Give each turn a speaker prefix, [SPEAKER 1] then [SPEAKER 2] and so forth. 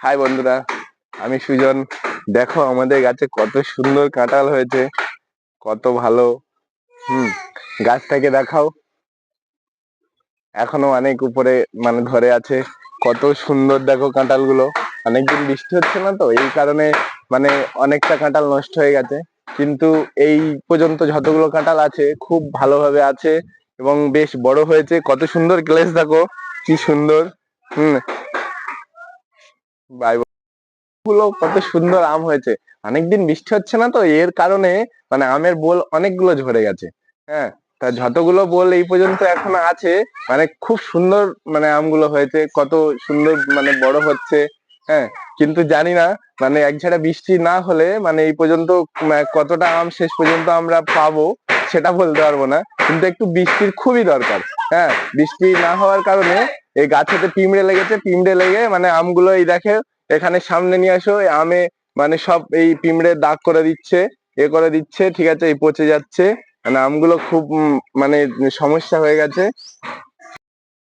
[SPEAKER 1] High বন্ধুরা, আমি সুজন। দেখো আমাদের গাছে কত সুন্দর কাঁঠাল হয়েছে, কত ভালো। গাছটাকে দেখাও, এখনো অনেক উপরে ধরে আছে। কত সুন্দর দেখো কাঁঠাল গুলো। অনেকদিন বৃষ্টি হচ্ছে না তো, এই কারণে অনেকটা কাঁঠাল নষ্ট হয়ে গেছে। কিন্তু এই পর্যন্ত যতগুলো কাঁঠাল আছে খুব ভালোভাবে আছে এবং বেশ বড় হয়েছে। কত সুন্দর গ্লেজ দেখো, কি সুন্দর। হম বাই। গুলো কত সুন্দর আম হয়েছে। অনেকদিন বৃষ্টি হচ্ছে না তো, এর কারণে আমের বোল অনেকগুলো ঝরে গেছে। হ্যাঁ, তা যতগুলো বোল এই পর্যন্ত এখনো আছে, খুব সুন্দর আমগুলো হয়েছে, কত সুন্দর বড় হচ্ছে। হ্যাঁ, কিন্তু জানি না এক ঝাড়া বৃষ্টি না হলে এই পর্যন্ত কতটা আম শেষ পর্যন্ত আমরা পাবো সেটা বলতে পারবো না। কিন্তু একটু বৃষ্টির খুবই দরকার। হ্যাঁ, বৃষ্টি না হওয়ার কারণে এই গাছেতে পিঁমড়ে লেগেছে, পিঁমড়ে লেগে আমগুলো এই দেখে এখানে সামনে নিয়ে আসো। এই আমে সব এই পিঁমড়ে দাগ করে দিচ্ছে, এ করে দিচ্ছে, ঠিক আছে, এই পচে যাচ্ছে। আমগুলো খুব সমস্যা হয়ে গেছে।